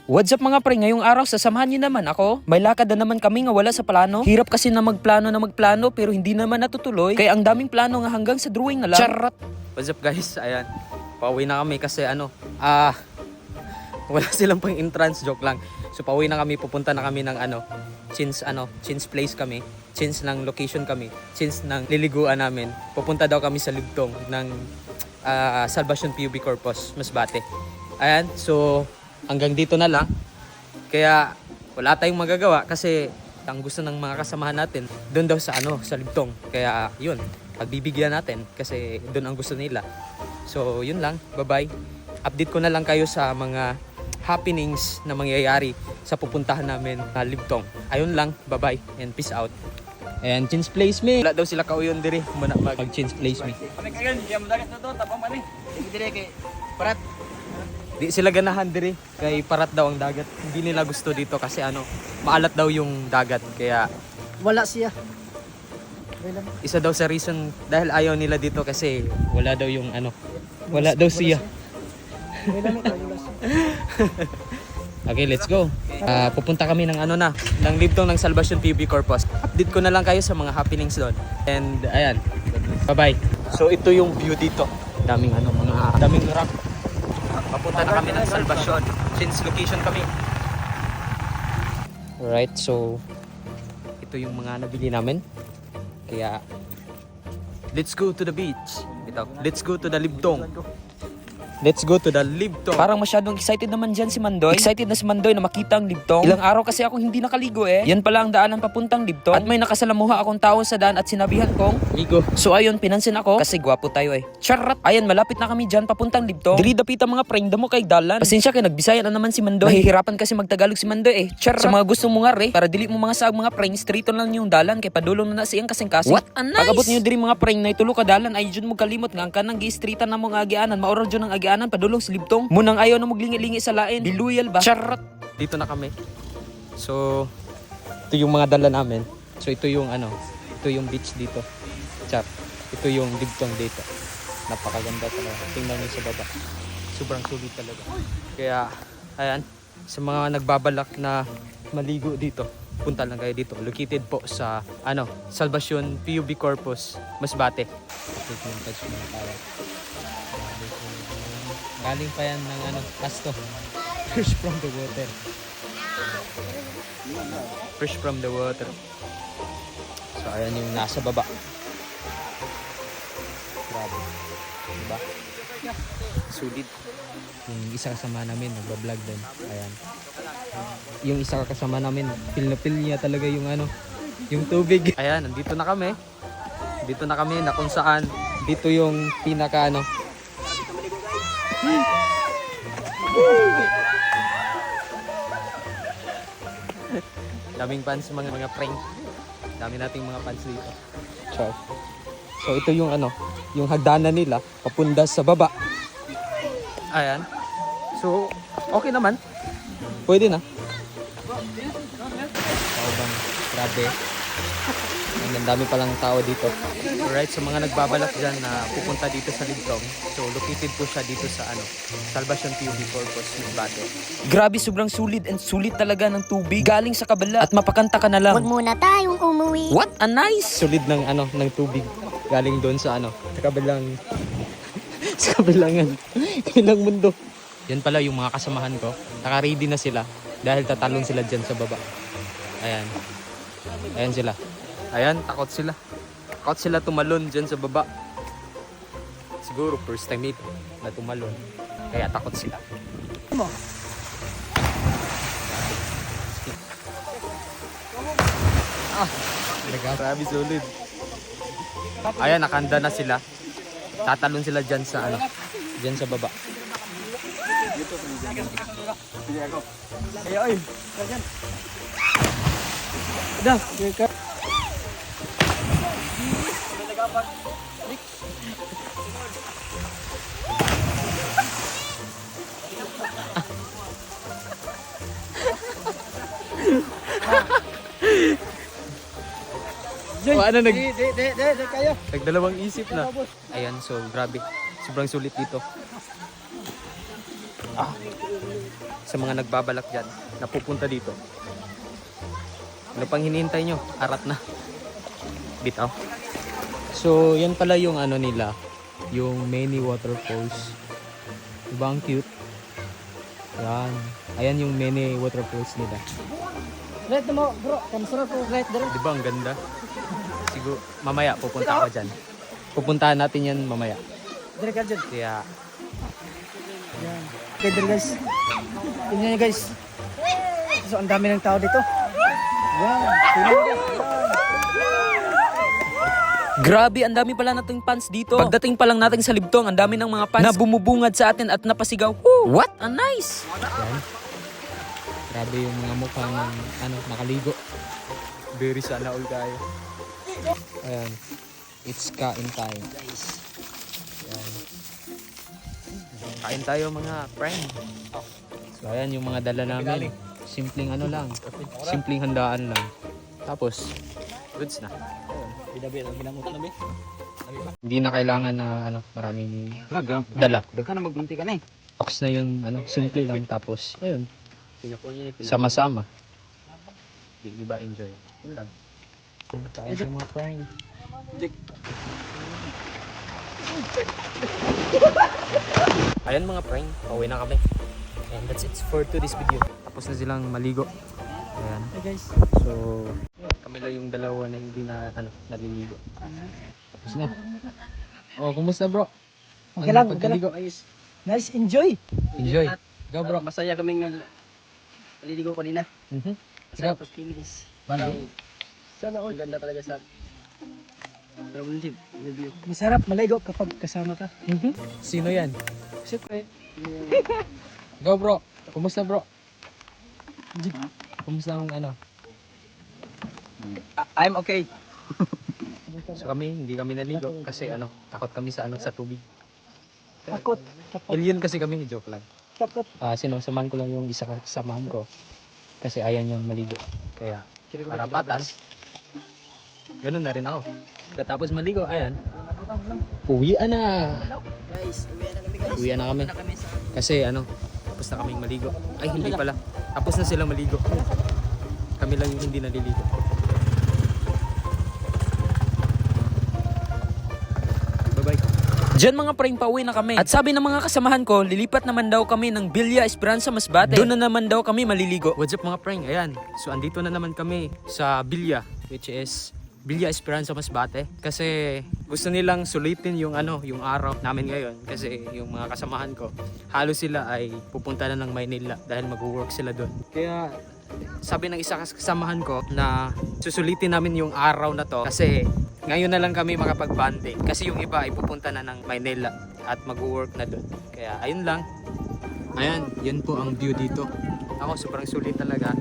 What's up mga pre, ngayong araw sasamahan niyo naman ako. May lakad na naman kami nga wala sa plano. Hirap kasi na magplano pero hindi naman natutuloy. Kaya ang daming plano nga hanggang sa drawing na lang. Charot! What's up guys? Ayan, pauwi na kami kasi wala silang pang entrance, joke lang. So pauwi na kami, pupunta na kami ng since place kami, since ng location kami, since ng liliguan namin. Pupunta daw kami sa Libtong ng Salvacion PUB Corpus, Masbate. Ayan, so hanggang dito na lang. Kaya wala tayong magagawa kasi ang gusto ng mga kasamahan natin doon daw sa Libtong. Kaya yun, pagbibigyan natin kasi doon ang gusto nila. So yun lang, bye-bye. Update ko na lang kayo sa mga happenings na mangyayari sa pupuntahan namin na Libtong. Ayun lang, bye-bye and peace out. And change place me. Wala daw sila kauyon diri muna mag-change place me. Di sila ganahan diri kay parat daw ang dagat. Hindi nila gusto dito kasi maalat daw yung dagat. Kaya wala siya. Isa daw sa reason dahil ayaw nila dito kasi wala daw yung wala daw siya. Okay, let's go. Pupunta kami ng ng Libtong ng Salvacion PUB Corpus. Update ko na lang kayo sa mga happenings doon. And ayan. Bye-bye. So ito yung view dito. Daming daming rock. Papunta na kami ng Salvacion since location kami. Alright, so ito yung mga nabili namin. Kaya let's go to the beach. Let's go to the Libtong. Let's go to the Libtong. Parang masyadong excited naman dyan si Mandoy. Excited na si Mandoy na makita ang Libtong. Ilang araw kasi ako hindi nakaligo eh. Yan pala ang daanan papuntang Libtong. At may nakasalamuha akong tao sa daan at sinabihan kong Ligo. So ayun, pinansin ako kasi gwapo tayo eh. Charot! Ayan, malapit na kami dyan papuntang Libtong. Dili dapita mga preng mo kay dalan. Pasensya kay nagbisaya na naman si Mandoy. Mahihirapan kasi magtagalog si Mandoy eh. Charot! Sa mga gustong mga para dili mo mga saag mga preng, straight lang yung dalan kay padulong na siyang kasing-kasing. What a nice! Pag-abot niyo diri mga preng na itulo ka dalan ay jud mo kalimot nga ang kanang gi-streetan na mo nga agianan. Maoral jud ang agianan padulong si Libtong. Munang ayaw na maglingi-lingi sa lain. Diluyal ba? Charot! Dito na kami. So, ito yung mga dala namin. So, ito yung ito yung beach dito. Char. Ito yung Libtong dito. Napakaganda talaga. Tingnan niyo sa baba. Sobrang sulit talaga. Kaya, ayan. Sa mga nagbabalak na maligo dito, punta lang kayo dito. Located po sa Salvacion PUB Corpus, Masbate. Galing pa yan ng pasto. Fresh from the water. Fresh from the water. So ayan yung nasa baba. Grabe. Diba? Sulit. Yung isa kasama namin nagbablog din. Ayan. Yung isa kasama namin feel na feel niya talaga yung yung tubig. Ayan, nandito na kami. Dito na kami na kung saan dito yung pinaka daming fans mga prank. Dami nating mga fans dito. So ito yung yung hagdanan nila papunta sa baba. Ayan. So okay naman. Pwede na. Grabe. Ang dami palang tao dito. Alright, so mga nagbabalak dyan na pupunta dito sa Libtong. So located po siya dito sa Salvacion PUB Corpus, Masbate. Grabe, sobrang sulit and sulit talaga ng tubig. Galing sa kabala at mapakanta ka na lang. Huwag muna tayong umuwi. What a nice! Sulit ng ng tubig. Galing doon sa sa kabilang sa kabilang mundo. Yan pala yung mga kasamahan ko. Naka-ready na sila dahil tatalon sila dyan sa baba. Ayan. Ayan sila. Ayan, takot sila. Takot sila tumalon dyan sa baba. Siguro first time ito na tumalon. Kaya takot sila. Grabe solid. Ayan, nakanda na sila. Tatalon sila dyan sa dyan sa baba. Ayo, dah, kayo. Nagdalawang isip na. Ayan, so grabe. Sobrang sulit dito. Sa mga nagbabalak dyan, na pupunta dito. Ano pang hinihintay nyo? Arat na. Bitaw. So, yan pala yung ano nila. Yung mini waterfalls. Diba ang cute? Yan. Ayan yung mini waterfalls nila. Right mo, bro. Kamasarap ko. Right, bro. Diba ang ganda? Siguro, mamaya pupunta ako dyan. Pupuntahan natin yan mamaya. Dire ka dyan. Kaya, Yan. Okay, dire guys. Tingnan nyo guys. So, ang dami ng tao dito. Yan. Tingnan nyo guys. grabe, ang dami pala nating fans dito. Pagdating pa lang natin sa Libtong, ang dami ng mga fans na bumubungad sa atin at napasigaw. Woo! What a nice! Yan. Grabe yung mga mukha ng nakaligo. Very sana all tayo. Ayan. It's kain time. Ayan. Kain tayo mga friend. So ayan yung mga dala namin. Simpleng lang. Simpleng handaan lang. Tapos, goods na. Hindi na kailangan na maraming dala. Daghan na magbunti ka na eh. Box na yung simple lang tapos ayun. Sama-sama. Di ba enjoy? Yun lang. Tayo sa mga friend. Ayan mga friend, pauwi na kami. And that's it for today's video. Tapos na silang maligo. Ayan. Hey guys. So, kami lang yung dalawa na hindi na naliligo. Tapos na. Oh, kumusta bro? Okay lang, okay lang. Pagkaligo, ayos. Nice, enjoy. Enjoy. Go bro. Masaya kaming naliligo kanina. Sarap. Tapos kinis. Sana all. Ganda talaga sa review. Masarap maligo kapag kasama ka. Sino yan? Siyempre. Go bro. Kumusta bro? Kumusta ang I'm okay. So kami, hindi kami naligo kasi takot kami sa sa tubig. Takot. Alien kasi kami, joke lang. Takot. Sinusamahan ko lang yung isa kasamahan ko kasi ayaw niyang maligo. Kaya para patas. Ganun na rin ako. Katapos maligo, ayan. Uwian na. Guys, uwi Uwian na kami. Kasi tapos na kaming maligo. Ay, hindi pala. Tapos na silang maligo. Kami lang yung hindi naliligo. Bye-bye. Diyan mga preng, pauwi na kami. At sabi ng mga kasamahan ko, lilipat naman daw kami ng Villa Esperanza Masbate. Doon na naman daw kami maliligo. What's up mga preng? Ayan. So andito na naman kami sa Villa, which is Villa Esperanza Masbate. Kasi gusto nilang sulitin yung yung araw namin ngayon. Kasi yung mga kasamahan ko, halos sila ay pupunta na ng Maynila dahil mag-work sila doon. Kaya sabi ng isa kasamahan ko na susulitin namin yung araw na to kasi ngayon na lang kami makapag-bonding kasi yung iba ay pupunta na ng Maynila at mag-work na doon. Kaya ayun lang. Ayan, yun po ang view dito. Ako, sobrang sulit talaga.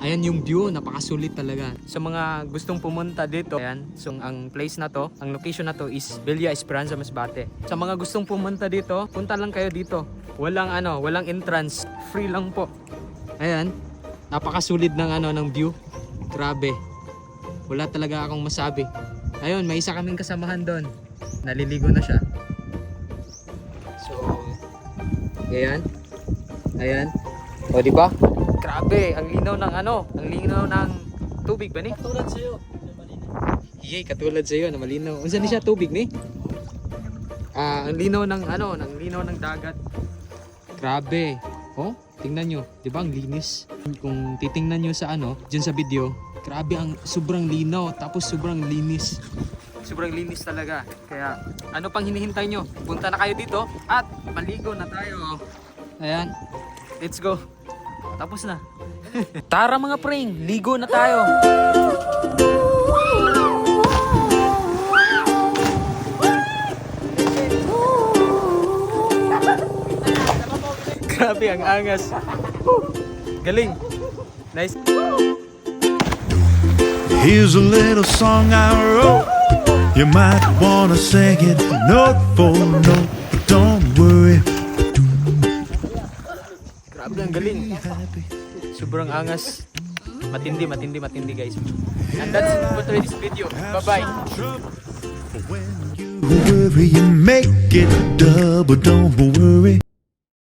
Ayan yung view, napakasulit talaga. Sa mga gustong pumunta dito, ayan, so ang place na to, ang location na to is Villa Esperanza Masbate. Sa mga gustong pumunta dito, punta lang kayo dito. Walang walang entrance, free lang po. Ayan, napakasulit ng view. Grabe. Wala talaga akong masabi. Ayun, may isa kaming kasamahan doon. Naliligo na siya. So, ayan. Ayan. O, di ba? Grabe, ang linaw ng ang linaw ng tubig ba ni? Katulad sa'yo. Yay, katulad sa'yo na malinaw. Unsa ni siya tubig ni? Ang linaw ng ng linaw ng dagat. Grabe. Oh, tingnan nyo, 'di ba ang linis? Kung titingnan nyo sa diyan sa video, grabe ang sobrang linaw tapos sobrang linis. Sobrang linis talaga. Kaya ano pang hinihintay nyo? Punta na kayo dito at maligo na tayo. Ayan. Let's go. Tapos na. Tara mga preng, ligo na tayo. Grabe ang angas. Galing. Nice. Here's a little song I wrote. You might wanna sing it note for note, but don't worry. Grabe ang galing. Sobrang angas. Matindi guys. And that's it for today's video. Bye-bye. When you worry, you make it double. Don't worry.